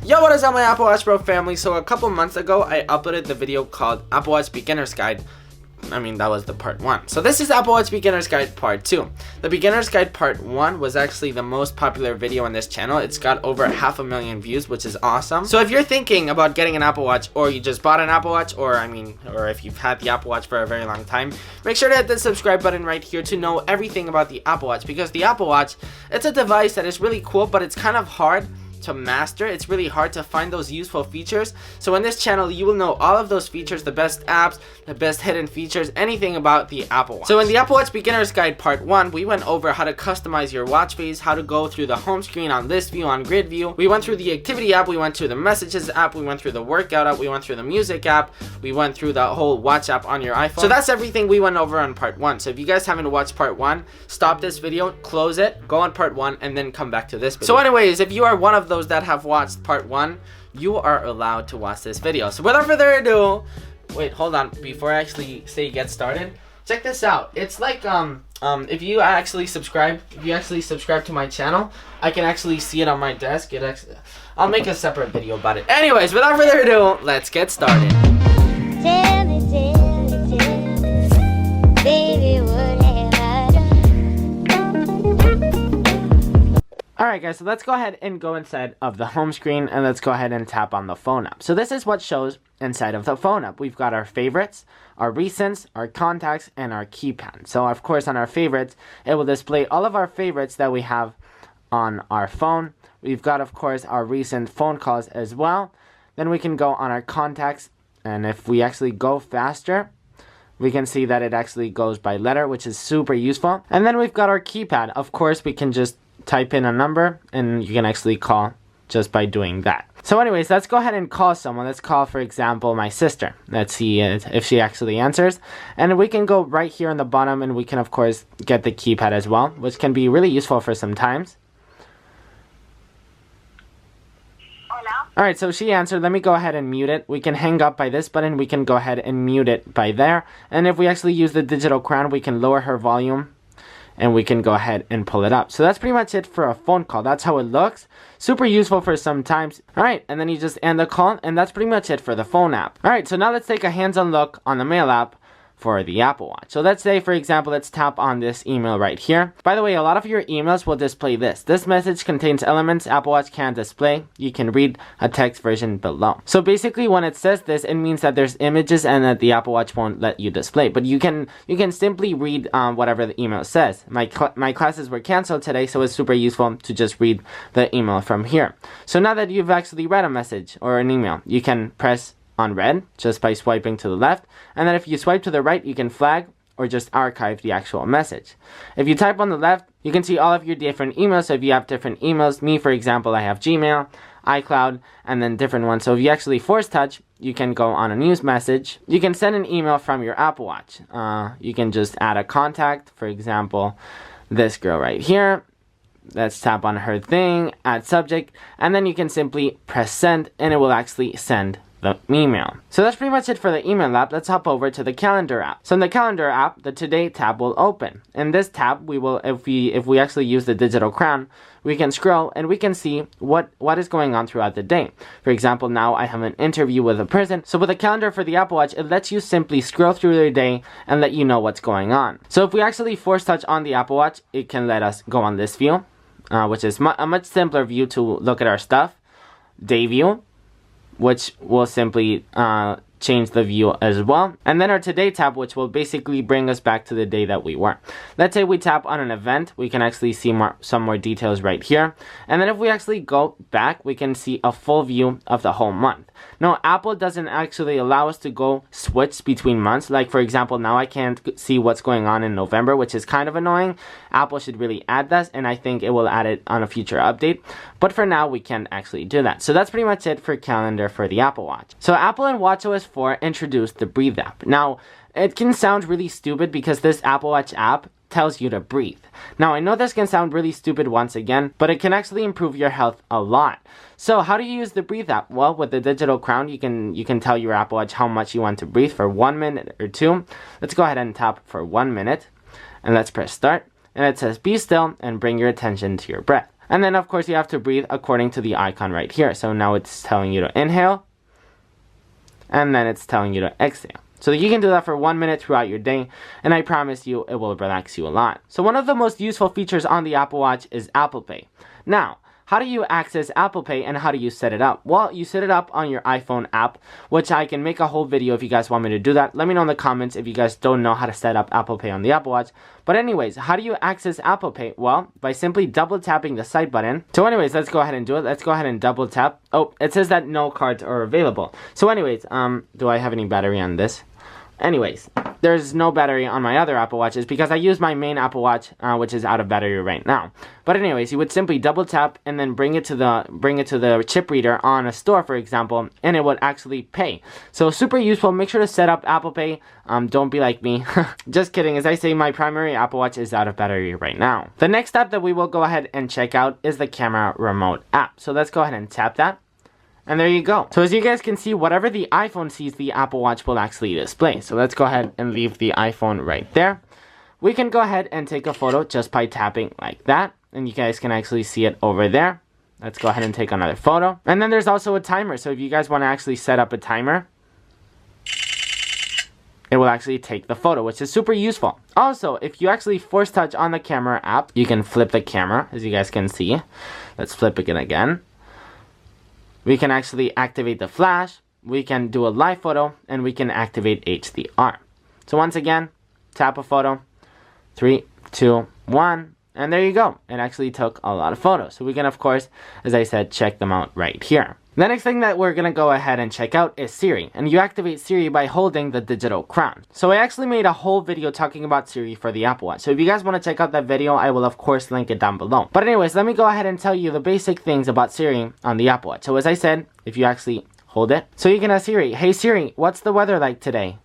Yo, what is up my Apple Watch Bro family? So a couple months ago, I uploaded the video called Apple Watch Beginner's Guide. That was the part 1. So this is Apple Watch Beginner's Guide part 2. The Beginner's Guide part 1 was actually the most popular video on this channel. It's got over 500,000 views, which is awesome. So if you're thinking about getting an Apple Watch, or you just bought an Apple Watch, or if you've had the Apple Watch for a very long time, make sure to hit the subscribe button right here to know everything about the Apple Watch, because the Apple Watch, it's a device that is really cool, but it's kind of hard to master. It's really hard to find those useful features. So in this channel, you will know all of those features, the best apps, the best hidden features, anything about the Apple Watch. So in the Apple Watch Beginner's Guide Part 1, we went over how to customize your watch face, how to go through the home screen on list view, on grid view. We went through the activity app, we went through the messages app, we went through the workout app, we went through the music app, we went through the whole watch app on your iPhone. So that's everything we went over on Part 1. So if you guys haven't watched Part 1, stop this video, close it, go on Part 1, and then come back to this video. So anyways, if you are one of those that have watched Part 1, you are allowed to watch this video. So without further ado, wait, hold on, before I actually say get started, check this out. It's like if you actually subscribe to my channel, I can actually see it on my desk. I'll make a separate video about it. Anyways, without further ado, let's get started. Tell me, baby, what have I done? Alright guys, so let's go ahead and go inside of the home screen, and let's go ahead and tap on the phone app. So this is what shows inside of the phone app. We've got our favorites, our recents, our contacts, and our keypad. So of course on our favorites, it will display all of our favorites that we have on our phone. We've got of course our recent phone calls as well. Then we can go on our contacts, and if we actually go faster, we can see that it actually goes by letter, which is super useful. And then we've got our keypad. Of course we can just type in a number and you can actually call just by doing that. So anyways, let's go ahead and call someone. Let's call, for example, my sister. Let's see if she actually answers. And we can go right here on the bottom, and we can of course get the keypad as well, which can be really useful for some times. Alright, so she answered. Let me go ahead and mute it. We can hang up by this button. We can go ahead and mute it by there. And if we actually use the digital crown, we can lower her volume, and we can go ahead and pull it up. So that's pretty much it for a phone call. That's how it looks. Super useful for some times. Alright, and then you just end the call, and that's pretty much it for the phone app. Alright, so now let's take a hands-on look on the mail app for the Apple Watch. So let's say, for example, let's tap on this email right here. By the way, a lot of your emails will display this. This message contains elements Apple Watch can't display. You can read a text version below. So basically when it says this, it means that there's images and that the Apple Watch won't let you display. But you can simply read whatever the email says. My classes were canceled today, so it's super useful to just read the email from here. So now that you've actually read a message or an email, you can press on read just by swiping to the left, and then if you swipe to the right, you can flag or just archive the actual message. If you type on the left, you can see all of your different emails. So if you have different emails, me for example, I have Gmail, iCloud, and then different ones. So if you actually force touch, you can go on a news message. You can send an email from your Apple Watch. You can just add a contact, for example, this girl right here. Let's tap on her thing, add subject, and then you can simply press send, and it will actually send the email. So that's pretty much it for the email app. Let's hop over to the calendar app. So in the calendar app, the Today tab will open. In this tab, we will, if we actually use the digital crown, we can scroll and we can see what is going on throughout the day. For example, now I have an interview with a person. So with a calendar for the Apple Watch, it lets you simply scroll through your day and let you know what's going on. So if we actually force touch on the Apple Watch, it can let us go on this view, which is a much simpler view to look at our stuff. Day view, which will simply change the view as well. And then our Today tab, which will basically bring us back to the day that we were. Let's say we tap on an event, we can actually see some more details right here. And then if we actually go back, we can see a full view of the whole month. Now, Apple doesn't actually allow us to go switch between months. Like for example, now I can't see what's going on in November, which is kind of annoying. Apple should really add that, and I think it will add it on a future update. But for now, we can't actually do that. So that's pretty much it for calendar for the Apple Watch. So Apple and watchOS 4 introduced the Breathe app. Now, it can sound really stupid because this Apple Watch app tells you to breathe. Now, I know this can sound really stupid once again, but it can actually improve your health a lot. So how do you use the Breathe app? Well, with the digital crown, you can tell your Apple Watch how much you want to breathe for 1 minute or 2. Let's go ahead and tap for 1 minute, and let's press start. And it says, be still and bring your attention to your breath. And then of course you have to breathe according to the icon right here. So now it's telling you to inhale, and then it's telling you to exhale. So you can do that for 1 minute throughout your day, and I promise you it will relax you a lot. So one of the most useful features on the Apple Watch is Apple Pay. Now, how do you access Apple Pay and how do you set it up? Well, you set it up on your iPhone app, which I can make a whole video if you guys want me to do that. Let me know in the comments if you guys don't know how to set up Apple Pay on the Apple Watch. But anyways, how do you access Apple Pay? Well, by simply double tapping the side button. So anyways, let's go ahead and do it. Let's go ahead and double tap. Oh, it says that no cards are available. So anyways, do I have any battery on this? Anyways, there's no battery on my other Apple Watches because I use my main Apple Watch, which is out of battery right now. But anyways, you would simply double tap and then bring it to the chip reader on a store, for example, and it would actually pay. So super useful. Make sure to set up Apple Pay. Don't be like me. Just kidding. As I say, my primary Apple Watch is out of battery right now. The next app that we will go ahead and check out is the camera remote app. So let's go ahead and tap that. And there you go. So as you guys can see, whatever the iPhone sees, the Apple Watch will actually display. So let's go ahead and leave the iPhone right there. We can go ahead and take a photo just by tapping like that. And you guys can actually see it over there. Let's go ahead and take another photo. And then there's also a timer. So if you guys want to actually set up a timer, it will actually take the photo, which is super useful. Also, if you actually force touch on the camera app, you can flip the camera, as you guys can see. Let's flip it again. We can actually activate the flash, we can do a live photo, and we can activate HDR. So once again, tap a photo, 3, 2, 1, and there you go. It actually took a lot of photos. So we can, of course, as I said, check them out right here. The next thing that we're going to go ahead and check out is Siri, and you activate Siri by holding the digital crown. So I actually made a whole video talking about Siri for the Apple Watch. So if you guys want to check out that video, I will of course link it down below. But anyways, let me go ahead and tell you the basic things about Siri on the Apple Watch. So as I said, if you actually hold it, so you can ask Siri, "Hey Siri, what's the weather like today?"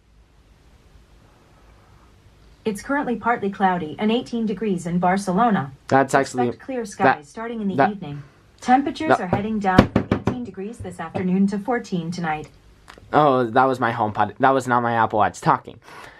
It's currently partly cloudy and 18 degrees in Barcelona. That's actually Expect clear skies starting in the evening. Temperatures are heading down from 18 degrees this afternoon to 14 tonight. Oh, that was my HomePod. That was not my Apple Watch talking.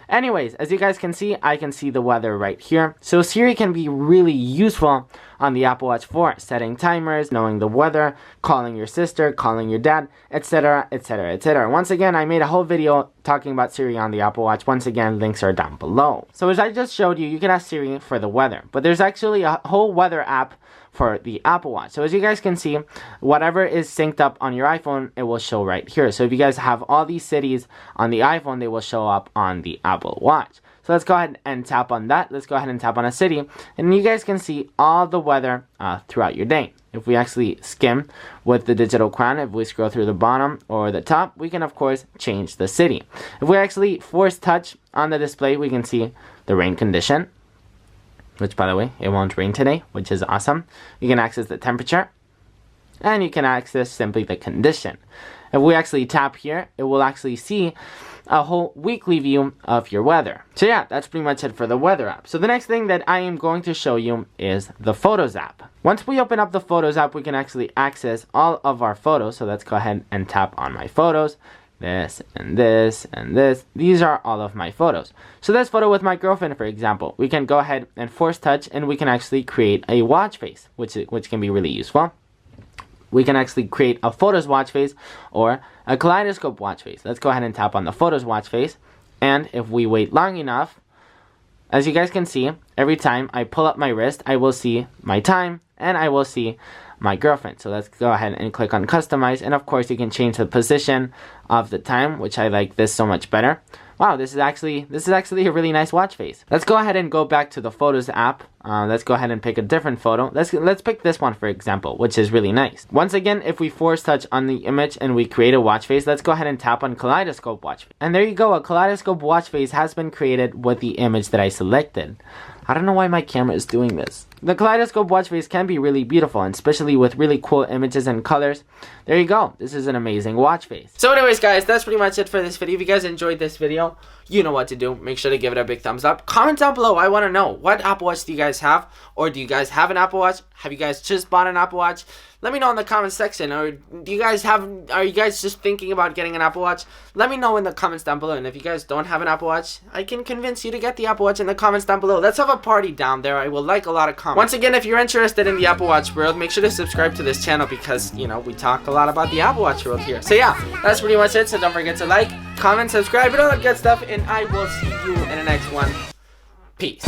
Anyways, as you guys can see, I can see the weather right here. So Siri can be really useful on the Apple Watch for setting timers, knowing the weather, calling your sister, calling your dad, etc, etc, etc. Once again, I made a whole video talking about Siri on the Apple Watch. Once again, links are down below. So as I just showed you, you can ask Siri for the weather. But there's actually a whole weather app for the Apple Watch. So as you guys can see, whatever is synced up on your iPhone, it will show right here. So if you guys have all these cities on the iPhone, they will show up on the Apple Watch. So let's go ahead and tap on that. Let's go ahead and tap on a city, and you guys can see all the weather throughout your day. If we actually skim with the digital crown, if we scroll through the bottom or the top, we can of course change the city. If we actually force touch on the display, we can see the rain condition, which by the way, it won't rain today, which is awesome. You can access the temperature, and you can access simply the condition. If we actually tap here, it will actually see a whole weekly view of your weather. So yeah, that's pretty much it for the weather app. So the next thing that I am going to show you is the Photos app. Once we open up the Photos app, we can actually access all of our photos. So let's go ahead and tap on my photos. This and this and this. These are all of my photos. So this photo with my girlfriend, for example, we can go ahead and force touch, and we can actually create a watch face, which can be really useful. We can actually create a photos watch face or a kaleidoscope watch face. Let's go ahead and tap on the photos watch face, and if we wait long enough, as you guys can see, every time I pull up my wrist, I will see my time and I will see my girlfriend. So let's go ahead and click on customize, and of course you can change the position of the time, which I like this so much better. Wow, this is actually a really nice watch face. Let's go ahead and go back to the Photos app. Let's go ahead and pick a different photo. Let's pick this one, for example, which is really nice. Once again, if we force touch on the image and we create a watch face, let's go ahead and tap on Kaleidoscope Watch Face. And there you go, a Kaleidoscope Watch Face has been created with the image that I selected. I don't know why my camera is doing this. The Kaleidoscope Watch Face can be really beautiful, and especially with really cool images and colors. There you go. This is an amazing watch face. So anyways, guys, that's pretty much it for this video. If you guys enjoyed this video, you know what to do. Make sure to give it a big thumbs up. Comment down below. I want to know, what Apple Watch do you guys guys have? Or do you guys have an Apple Watch? Have you guys just bought an Apple Watch? Let me know in the comments section. Or are you guys just thinking about getting an Apple Watch? Let me know in the comments down below. And if you guys don't have an Apple Watch, I can convince you to get the Apple Watch in the comments down below. Let's have a party down there. I will like a lot of comments. Once again, if you're interested in the Apple Watch world, make sure to subscribe to this channel because, you know, we talk a lot about the Apple Watch world here. So yeah, that's pretty much it. So don't forget to like, comment, subscribe, and all that good stuff. And I will see you in the next one. Peace.